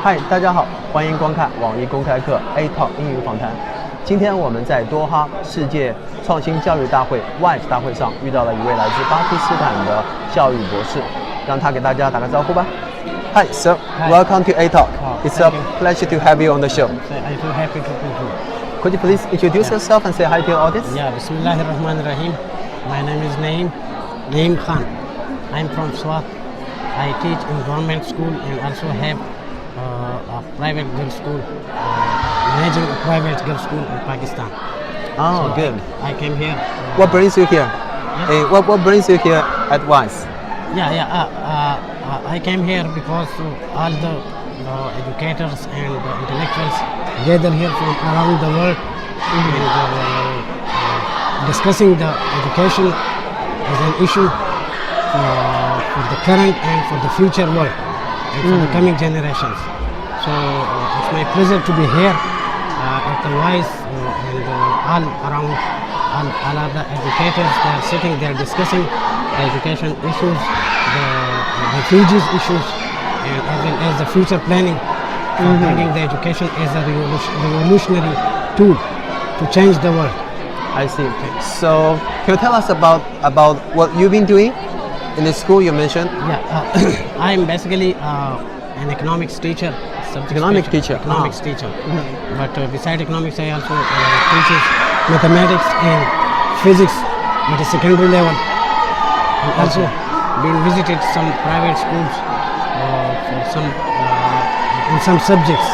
嗨，大家好，欢迎观看网易公开课 A-Talks 英语访谈。今天我们在多哈世界创新教育大会 WISE 大会上遇到了一位来自巴基斯坦的教育博士，让他给大家打个招呼吧。Hi, sir. Hi. Welcome to A-Talks. It's a you. pleasure to have you on the show. I'm so happy to meet you. Could you please introduce yourself and say hi to your audience? Yeah, Bismillahirrahmanirrahim. My name is Naeem Khan. I'm from Swat. I teach in government school and also have a private girls school, managing a private girls school in Pakistan. Oh, So good. I came here. What brings you here? What brings you here at WISE? I came here because all the educators and intellectuals gather here from around the world and discussing the education as an issue for the current and for the future world and for the coming generations. So it's my pleasure to be here at the WISE and all around all other educators. They are sitting, they are discussing the education issues, the refugees issues, and as well as the future planning for taking the education as a revolutionary tool to change the world. I see. So, can you tell us about what you've been doing in the school you mentioned? Yeah, I'm basically an economics teacher. Economics teacher. Economics teacher. But beside economics, I also teaches mathematics and physics at a secondary level. And also been visited some private schools for some in some subjects.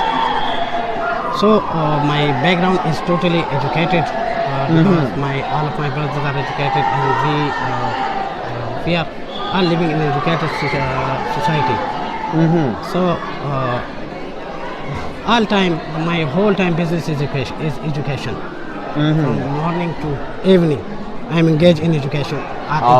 So my background is totally educated because all of my brothers are educated and we are all living in an educated society. So my whole time business is education. From morning to evening, I'm engaged in education.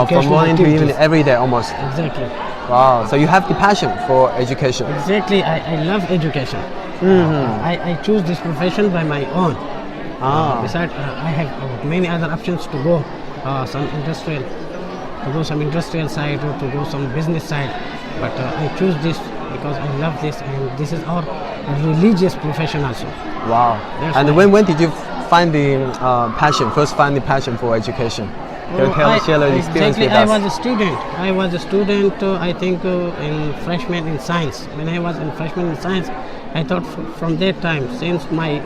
From morning to evening, every day almost. Exactly. Wow. So you have the passion for education. Exactly. I love education. I choose this profession by my own. Besides, I have many other options to go some industrial side or to go some business side. But I choose this because I love this, and this is our religious profession also. Wow. And when did you find the passion? First, find the passion for education. Can you share the experience with us? I was a student. I think in freshman in science. When I was in freshman in science, I thought from that time, since my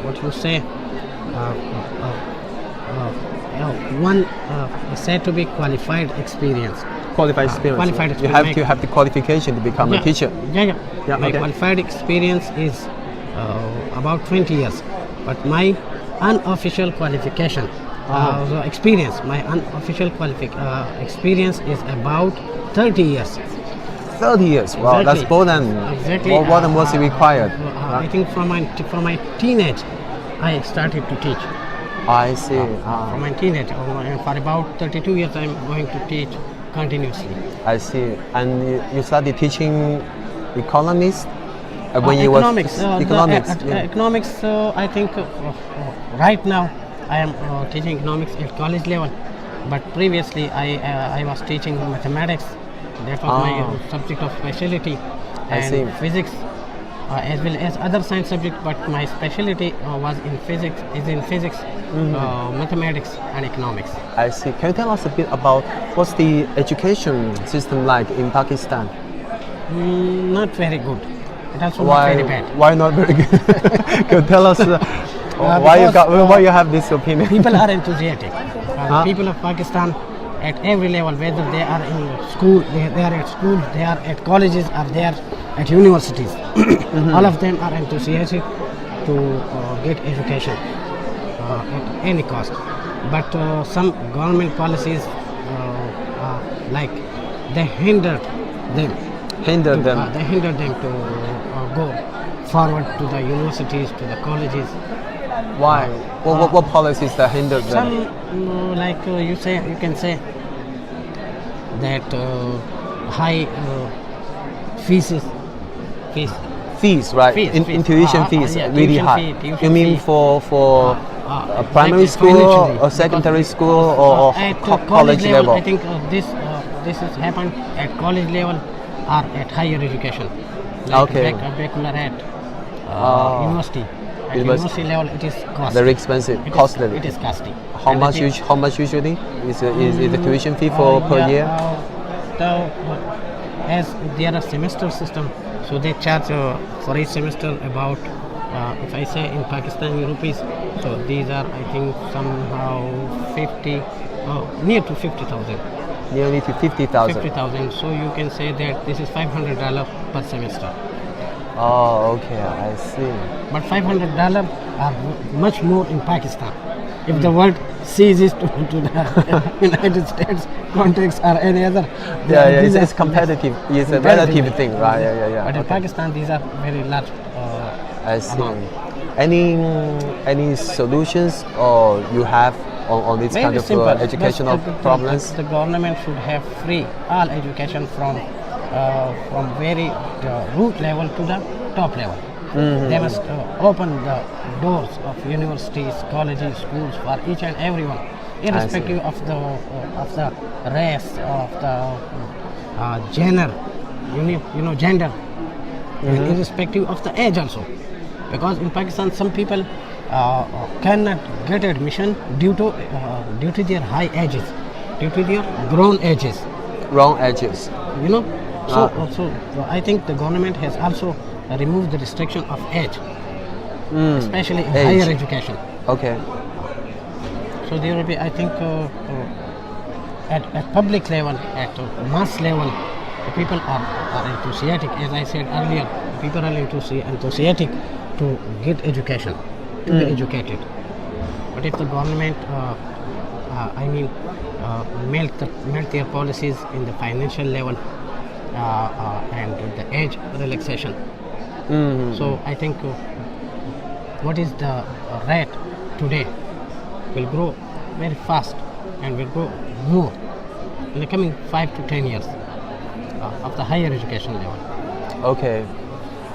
what you say, one said to be qualified experience. Qualified experience. Qualified experience. You have the qualification to become a teacher. Yeah. My qualified experience is about 20 years, but my unofficial qualification experience. My unofficial experience is about 30 years. 30 years. Wow, Exactly. that's more than what's required. I think from my teenage, I started to teach. I see. From my teenage, and for about 32 years, I'm going to teach continuously. I see. And you started teaching economics when you economics. was economics. Economics. I think right now I am teaching economics at college level, but previously I was teaching mathematics. That was my subject of specialty, and physics, as well as other science subjects. But my specialty was in physics. Mathematics and economics. I see. Can you tell us a bit about what's the education system like in Pakistan? Not very good. It also not very bad. Why not very good? Can you tell us why you have this opinion? People are enthusiastic. People of Pakistan at every level, whether they are in school, they are at school, they are at colleges, or they are at universities. All of them are enthusiastic to get education at any cost. But some government policies, like they hinder them. They hinder them to go forward to the universities, to the colleges. Why? What policies that hinder them? Some, like you can say that high fees, right? Tuition fees really high. You mean for primary school or secondary school or at college level? I think this has happened at college level. are at higher education. Like Okay. baccalaureate, university. At University. university level, it is costly. Very expensive, costly. It is costly. How And much? it is- How much usually is the tuition fee for per yeah, year? As they are a semester system, so they charge for each semester about, if I say in Pakistani rupees, so these are I think somehow 50, near to 50,000. Nearly to 50,000. 50,000. So you can say that this is $500 per semester. Oh, okay, I see. But $500 are much more in Pakistan. If the world sees it to the United States context or any other, Yeah, these it's are competitive. It's a competitive. relative thing, right? Yeah. But in Okay. Pakistan, these are very large. I see. amount. Any solutions or you have on this Very kind of simple. educational problems? The government should have free all education from very root level to the top level. They must open the doors of universities, colleges, schools for each and everyone, irrespective of the race, of the gender, gender, and irrespective of the age also. Because in Pakistan, some people cannot get admission due to their high ages, due to their grown ages. Wrong edges. So I think the government has also removed the restriction of age, especially in Age. higher education. Okay. So there will be, I think, at public level, at mass level, the people are enthusiastic. As I said earlier, people are enthusiastic to get education, to be educated. But if the government, melt their policies in the financial level and the age relaxation. So I think what is the rate today will grow very fast and will grow more in the coming 5 to 10 years of the higher education level. Okay.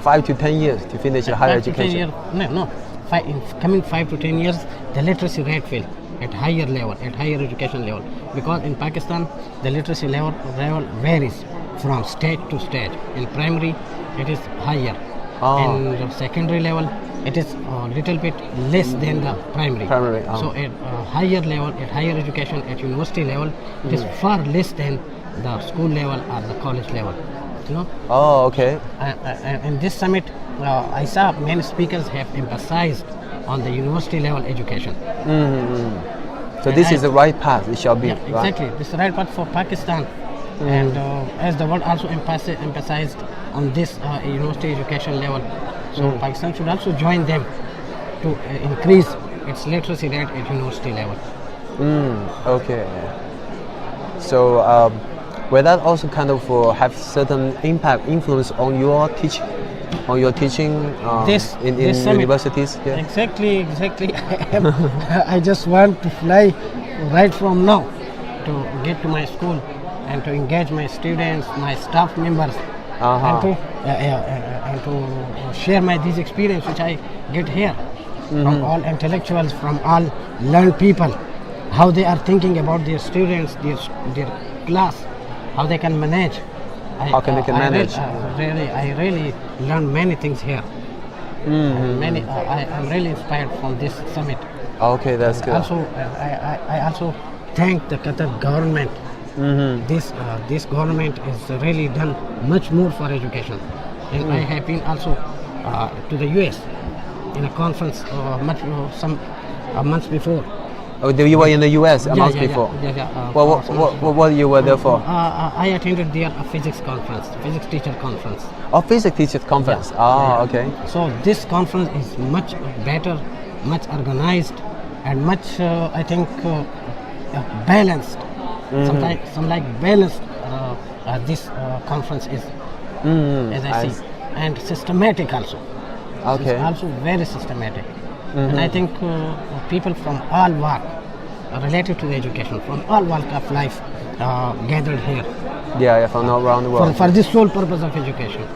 5 to 10 years to finish a higher 5 to 10 education. years, no. In coming 5 to 10 years, the literacy rate will at higher level, at higher education level. Because in Pakistan, the literacy level varies from stage to stage. In primary, it is higher. In the secondary level, it is a little bit less than the primary. So at higher level, at higher education, at university level, it is far less than the school level or the college level. Oh, okay. In this summit, I saw many speakers have emphasized on the university level education. So this is the right path. It shall be. Yeah, exactly. This is the right path for Pakistan. And as the world also emphasized on this university education level, so Pakistan should also join them to increase its literacy rate at university level. Okay. So will that also kind of have certain influence on your teaching, in this summit, universities? Yeah. Exactly. I just want to fly right from now to get to my school and to engage my students, my staff members, and to share these experience which I get here from all intellectuals, from all learned people, how they are thinking about their students, their class, how they can manage. How can they manage? I really learned many things here. I'm really inspired from this summit. Okay, that's good. Also, I also thank the Qatar government. This government has really done much more for education. And I have been also to the US in a conference some months before. Oh, you were in the US a month before? What you were there for? I attended there a physics conference, physics teacher conference. Oh, physics teachers conference. Okay. So this conference is much better, much organized, and much, I think, balanced. Some like balanced this conference is, as I see, and systematic also. Okay. It's also very systematic. And I think people from all walk related to the education, from all walk of life gathered here. Yeah, from all around the world. For this sole purpose of education.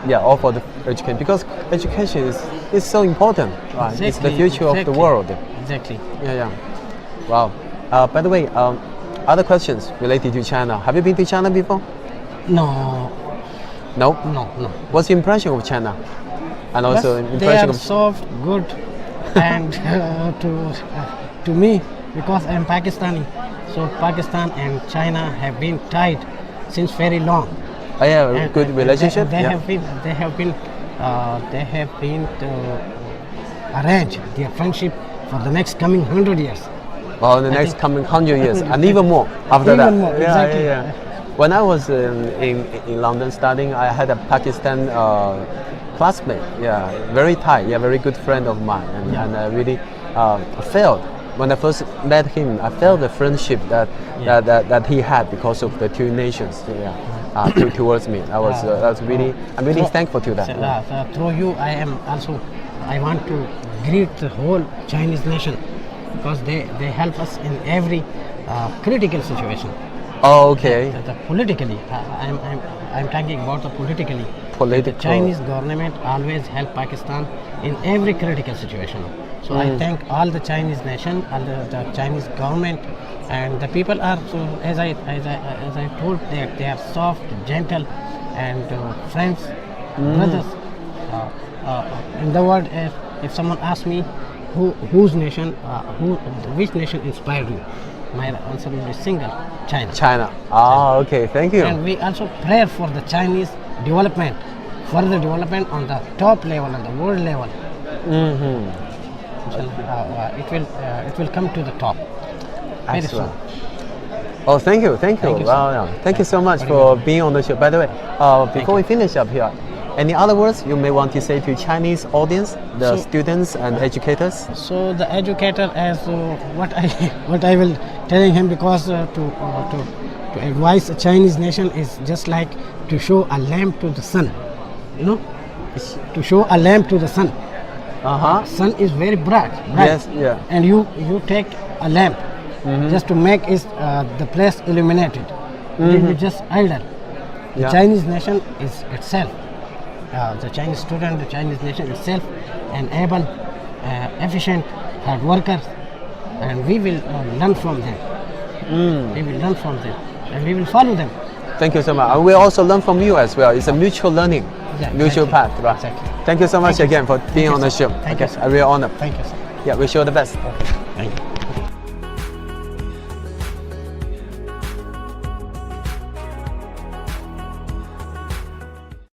Yeah, all for the education, because education is so important, right? Exactly, it's the future of the world. Exactly. Yeah. Wow. By the way, other questions related to China. Have you been to China before? No. No? No. What's the impression of China? And also Yes, they impression are of... soft, good, and to me, because I am Pakistani, so Pakistan and China have been tied since very long. Oh, yeah, And- good and relationship? They Yeah. have been arranged their friendship for the next coming 100 years. Well, the next think- coming 100 years, and even more after Even that. more, Yeah, exactly. yeah, yeah. When I was in London studying, I had a Pakistan classmate. Yeah, very tight. Yeah, very good friend of mine, and I really felt when I first met him. I felt the friendship that he had because of the two nations. Yeah, towards me. That's really. I'm really thankful to that. So, through you, I want to greet the whole Chinese nation because they help us in every critical situation. Oh, okay. The politically, I'm talking about the politically. Political. The Chinese government always help Pakistan in every critical situation. So I thank all the Chinese nation, all the Chinese government, and the people are so as I told they are soft, gentle, and friends, brothers. In the world, if someone asks me which nation inspired you, my answer will be single, China. China. Ah, okay. Thank you. And we also pray for the Chinese development, further development on the top level, on the world level. It will come to the top very soon. Excellent. Oh, thank you. Thank you, Wow, sir. yeah. Thank you so much Very for good. being on the show. By the way, before we finish up here, any other words you may want to say to Chinese audience, the So- students and educators? So the educator, as what I will telling him, because to advise a Chinese nation is just like to show a lamp to the sun. You know, it's to show a lamp to the sun. Sun is very bright. Yes, yeah. And you take a lamp just to make the place illuminated. It will be just idle. The Yeah. Chinese nation is itself, the Chinese student, the Chinese nation itself, an able, efficient, hard workers, and we will learn from them. We will learn from them, and we will follow them. Thank you so much. And we also learn from you as well. It's a mutual learning, Yeah, mutual exactly. path, right? Exactly. Thank you so much Thank you, again for being you, on the sir. show. Thank you, Okay, sir. I'm really honored. Thank you, sir. Yeah, wish you all the best. Thank you.